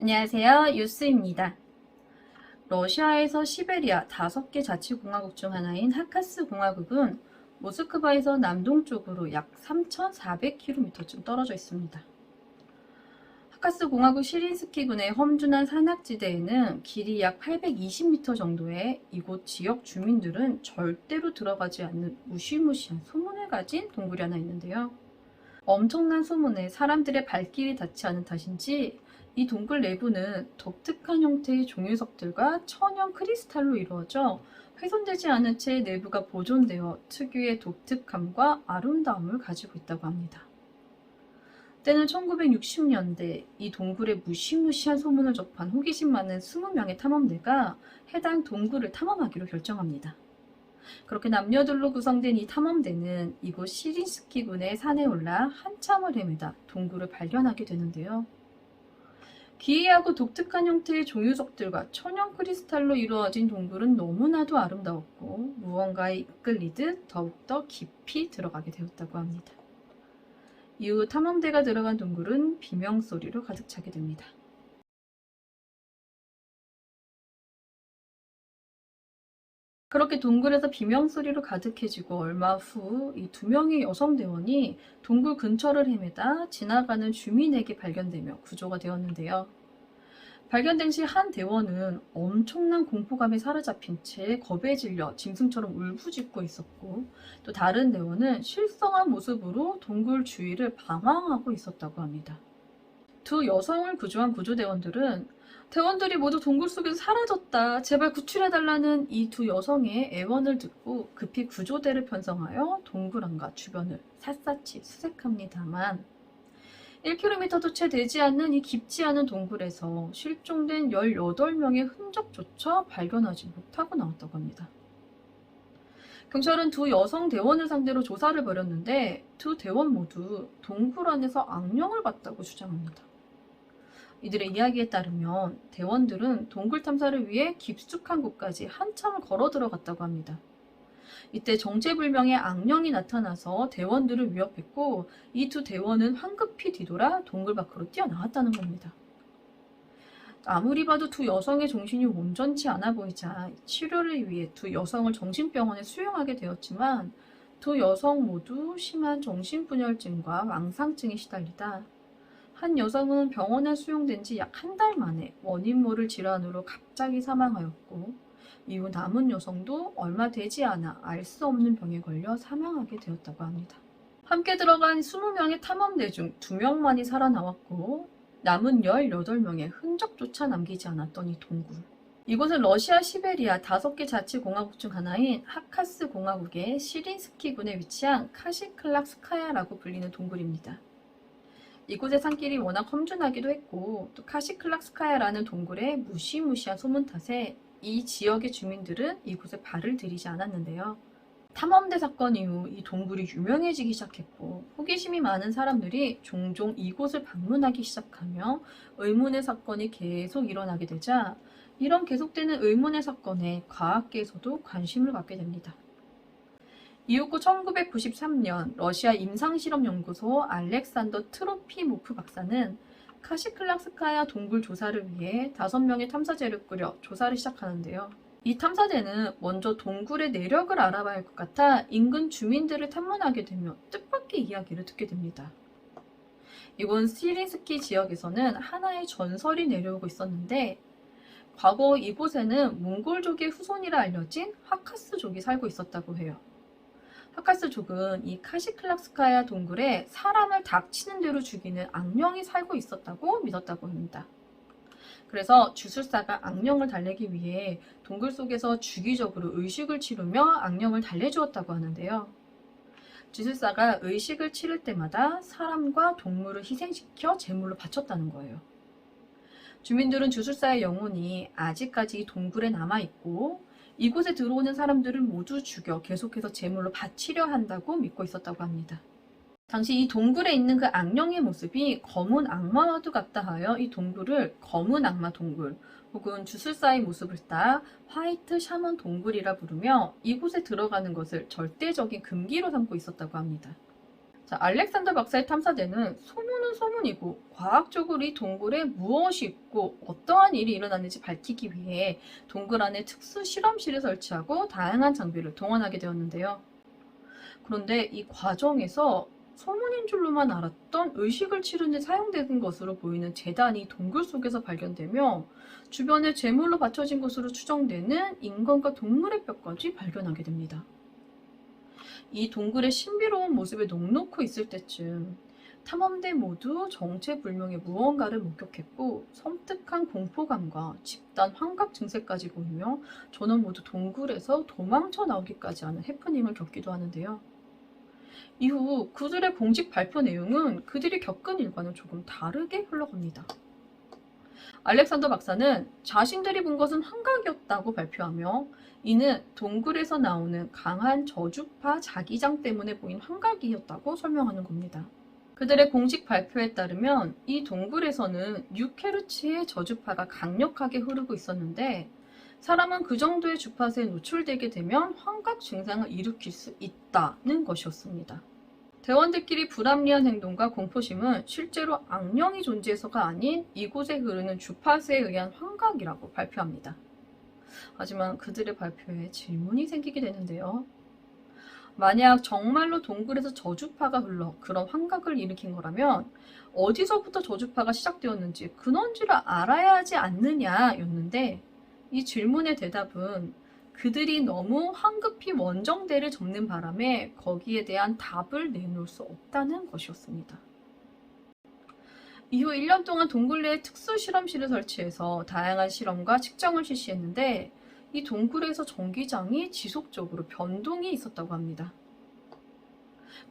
안녕하세요. 유스입니다. 러시아에서 시베리아 5개 자치공화국 중 하나인 하카스 공화국은 모스크바에서 남동쪽으로 약 3,400km쯤 떨어져 있습니다. 하카스 공화국 시린스키군의 험준한 산악지대에는 길이 약 820m 정도의 이곳 지역 주민들은 절대로 들어가지 않는 무시무시한 소문을 가진 동굴이 하나 있는데요. 엄청난 소문에 사람들의 발길이 닿지 않은 탓인지 이 동굴 내부는 독특한 형태의 종유석들과 천연 크리스탈로 이루어져 훼손되지 않은 채 내부가 보존되어 특유의 독특함과 아름다움을 가지고 있다고 합니다. 때는 1960년대 이 동굴의 무시무시한 소문을 접한 호기심 많은 20명의 탐험대가 해당 동굴을 탐험하기로 결정합니다. 그렇게 남녀들로 구성된 이 탐험대는 이곳 시린스키군의 산에 올라 한참을 헤매다 동굴을 발견하게 되는데요. 기이하고 독특한 형태의 종유석들과 천연 크리스탈로 이루어진 동굴은 너무나도 아름다웠고 무언가에 이끌리듯 더욱더 깊이 들어가게 되었다고 합니다. 이후 탐험대가 들어간 동굴은 비명소리로 가득 차게 됩니다. 그렇게 동굴에서 비명소리로 가득해지고 얼마 후 이 2명의 여성 대원이 동굴 근처를 헤매다 지나가는 주민에게 발견되며 구조가 되었는데요. 발견된 시 한 대원은 엄청난 공포감에 사로잡힌 채 겁에 질려 짐승처럼 울부짖고 있었고, 또 다른 대원은 실성한 모습으로 동굴 주위를 방황하고 있었다고 합니다. 두 여성을 구조한 구조대원들은 대원들이 모두 동굴 속에서 사라졌다, 제발 구출해달라는 이 두 여성의 애원을 듣고 급히 구조대를 편성하여 동굴 안과 주변을 샅샅이 수색합니다만 1km도 채 되지 않는 이 깊지 않은 동굴에서 실종된 18명의 흔적조차 발견하지 못하고 나왔다고 합니다. 경찰은 두 여성 대원을 상대로 조사를 벌였는데 두 대원 모두 동굴 안에서 악령을 봤다고 주장합니다. 이들의 이야기에 따르면 대원들은 동굴 탐사를 위해 깊숙한 곳까지 한참을 걸어 들어갔다고 합니다. 이때 정체불명의 악령이 나타나서 대원들을 위협했고 이 두 대원은 황급히 뒤돌아 동굴 밖으로 뛰어나왔다는 겁니다. 아무리 봐도 두 여성의 정신이 온전치 않아 보이자 치료를 위해 두 여성을 정신병원에 수용하게 되었지만 두 여성 모두 심한 정신분열증과 망상증에 시달리다 한 여성은 병원에 수용된 지 약 한 달 만에 원인 모를 질환으로 갑자기 사망하였고 이후 남은 여성도 얼마 되지 않아 알 수 없는 병에 걸려 사망하게 되었다고 합니다. 함께 들어간 20명의 탐험대 중 2명만이 살아나왔고 남은 18명의 흔적조차 남기지 않았던 이 동굴. 이곳은 러시아 시베리아 5개 자치공화국 중 하나인 하카스 공화국의 시린스키군에 위치한 카시클락스카야라고 불리는 동굴입니다. 이곳의 산길이 워낙 험준하기도 했고 또 카시클락스카야라는 동굴의 무시무시한 소문 탓에 이 지역의 주민들은 이곳에 발을 들이지 않았는데요. 탐험대 사건 이후 이 동굴이 유명해지기 시작했고 호기심이 많은 사람들이 종종 이곳을 방문하기 시작하며 의문의 사건이 계속 일어나게 되자 이런 계속되는 의문의 사건에 과학계에서도 관심을 갖게 됩니다. 이후 1993년 러시아 임상실험연구소 알렉산더 트로피모프 박사는 카시클락스카야 동굴 조사를 위해 5명의 탐사제를 꾸려 조사를 시작하는데요. 이 탐사대는 먼저 동굴의 내력을 알아봐야 할 것 같아 인근 주민들을 탐문하게 되며 뜻밖의 이야기를 듣게 됩니다. 이곳 시린스키 지역에서는 하나의 전설이 내려오고 있었는데 과거 이곳에는 몽골족의 후손이라 알려진 하카스족이 살고 있었다고 해요. 하카스족은 이 카시클락스카야 동굴에 사람을 닥치는 대로 죽이는 악령이 살고 있었다고 믿었다고 합니다. 그래서 주술사가 악령을 달래기 위해 동굴 속에서 주기적으로 의식을 치르며 악령을 달래주었다고 하는데요. 주술사가 의식을 치를 때마다 사람과 동물을 희생시켜 제물로 바쳤다는 거예요. 주민들은 주술사의 영혼이 아직까지 동굴에 남아있고 이곳에 들어오는 사람들을 모두 죽여 계속해서 제물로 바치려 한다고 믿고 있었다고 합니다. 당시 이 동굴에 있는 그 악령의 모습이 검은 악마와도 같다 하여 이 동굴을 검은 악마 동굴 혹은 주술사의 모습을 따 화이트 샤먼 동굴이라 부르며 이곳에 들어가는 것을 절대적인 금기로 삼고 있었다고 합니다. 자, 알렉산더 박사의 탐사대는 소문은 소문이고 과학적으로 이 동굴에 무엇이 있고 어떠한 일이 일어났는지 밝히기 위해 동굴 안에 특수 실험실을 설치하고 다양한 장비를 동원하게 되었는데요. 그런데 이 과정에서 소문인 줄로만 알았던 의식을 치르는 데 사용되는 것으로 보이는 제단이 동굴 속에서 발견되며 주변에 제물로 받쳐진 것으로 추정되는 인간과 동물의 뼈까지 발견하게 됩니다. 이 동굴의 신비로운 모습에 넋놓고 있을 때쯤 탐험대 모두 정체불명의 무언가를 목격했고 섬뜩한 공포감과 집단 환각 증세까지 보이며 전원 모두 동굴에서 도망쳐 나오기까지 하는 해프닝을 겪기도 하는데요. 이후 그들의 공식 발표 내용은 그들이 겪은 일과는 조금 다르게 흘러갑니다. 알렉산더 박사는 자신들이 본 것은 환각이었다고 발표하며 이는 동굴에서 나오는 강한 저주파 자기장 때문에 보인 환각이었다고 설명하는 겁니다. 그들의 공식 발표에 따르면 이 동굴에서는 6헤르츠의 저주파가 강력하게 흐르고 있었는데 사람은 그 정도의 주파수에 노출되게 되면 환각 증상을 일으킬 수 있다는 것이었습니다. 대원들끼리 불합리한 행동과 공포심은 실제로 악령이 존재해서가 아닌 이곳에 흐르는 주파수에 의한 환각이라고 발표합니다. 하지만 그들의 발표에 질문이 생기게 되는데요. 만약 정말로 동굴에서 저주파가 흘러 그런 환각을 일으킨 거라면 어디서부터 저주파가 시작되었는지 근원지를 알아야 하지 않느냐였는데 이 질문의 대답은 그들이 너무 황급히 원정대를 접는 바람에 거기에 대한 답을 내놓을 수 없다는 것이었습니다. 이후 1년 동안 동굴 내에 특수 실험실을 설치해서 다양한 실험과 측정을 실시했는데 이 동굴에서 전기장이 지속적으로 변동이 있었다고 합니다.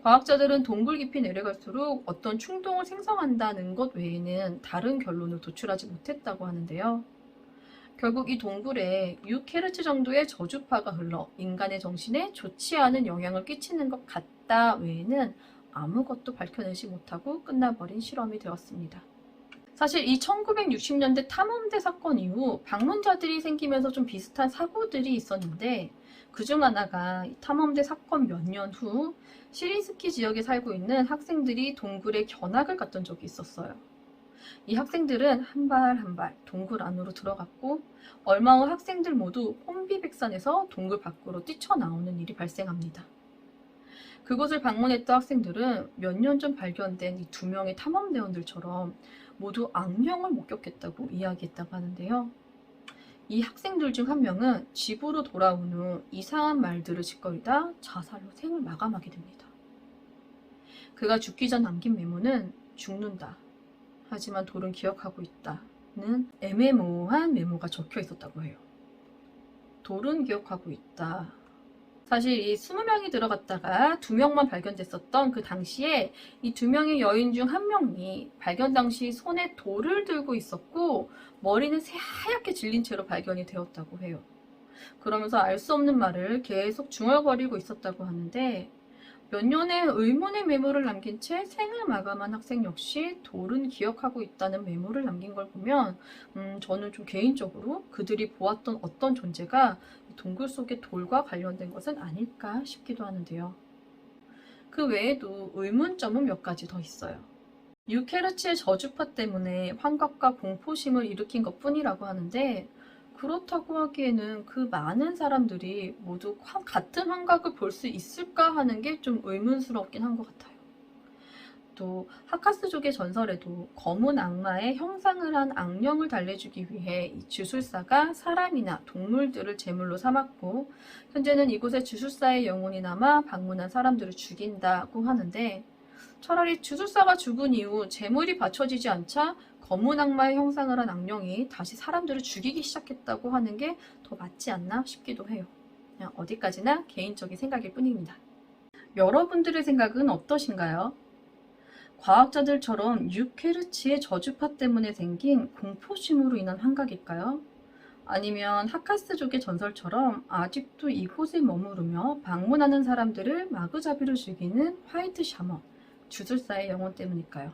과학자들은 동굴 깊이 내려갈수록 어떤 충동을 생성한다는 것 외에는 다른 결론을 도출하지 못했다고 하는데요. 결국 이 동굴에 6헤르츠 정도의 저주파가 흘러 인간의 정신에 좋지 않은 영향을 끼치는 것 같다 외에는 아무것도 밝혀내지 못하고 끝나버린 실험이 되었습니다. 사실 이 1960년대 탐험대 사건 이후 방문자들이 생기면서 좀 비슷한 사고들이 있었는데 그중 하나가 탐험대 사건 몇 년 후 시린스키 지역에 살고 있는 학생들이 동굴에 견학을 갔던 적이 있었어요. 이 학생들은 한 발 한 발 동굴 안으로 들어갔고 얼마 후 학생들 모두 혼비백산해서 동굴 밖으로 뛰쳐나오는 일이 발생합니다. 그곳을 방문했던 학생들은 몇 년 전 발견된 이 2명의 탐험대원들처럼 모두 악령을 목격했다고 이야기했다고 하는데요. 이 학생들 중 한 명은 집으로 돌아온 후 이상한 말들을 짓거리다 자살로 생을 마감하게 됩니다. 그가 죽기 전 남긴 메모는 죽는다. 하지만 돌은 기억하고 있다는 애매모호한 메모가 적혀 있었다고 해요. 돌은 기억하고 있다. 사실 이 20명이 들어갔다가 2명만 발견됐었던 그 당시에 이 2명의 여인 중 1명이 발견 당시 손에 돌을 들고 있었고 머리는 새하얗게 질린 채로 발견이 되었다고 해요. 그러면서 알 수 없는 말을 계속 중얼거리고 있었다고 하는데 몇 년의 의문의 메모를 남긴 채 생을 마감한 학생 역시 돌은 기억하고 있다는 메모를 남긴 걸 보면 저는 좀 개인적으로 그들이 보았던 어떤 존재가 동굴 속의 돌과 관련된 것은 아닐까 싶기도 하는데요. 그 외에도 의문점은 몇 가지 더 있어요. 6헤르츠의 저주파 때문에 환각과 공포심을 일으킨 것뿐이라고 하는데 그렇다고 하기에는 그 많은 사람들이 모두 같은 환각을 볼 수 있을까 하는 게 좀 의문스럽긴 한 것 같아요. 또 하카스족의 전설에도 검은 악마의 형상을 한 악령을 달래주기 위해 이 주술사가 사람이나 동물들을 제물로 삼았고 현재는 이곳에 주술사의 영혼이 남아 방문한 사람들을 죽인다고 하는데 차라리 주술사가 죽은 이후 제물이 바쳐지지 않자 검은 악마의 형상을 한 악령이 다시 사람들을 죽이기 시작했다고 하는 게 더 맞지 않나 싶기도 해요. 그냥 어디까지나 개인적인 생각일 뿐입니다. 여러분들의 생각은 어떠신가요? 과학자들처럼 6헤르츠의 저주파 때문에 생긴 공포심으로 인한 환각일까요? 아니면 하카스족의 전설처럼 아직도 이곳에 머무르며 방문하는 사람들을 마구잡이로 죽이는 화이트 샤먼, 주술사의 영혼 때문일까요?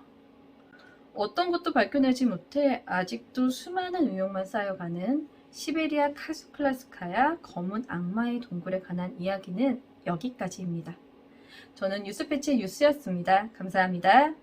어떤 것도 밝혀내지 못해 아직도 수많은 의혹만 쌓여가는 시베리아 카수클라스카야 검은 악마의 동굴에 관한 이야기는 여기까지입니다. 저는 뉴스패치의 뉴스였습니다. 감사합니다.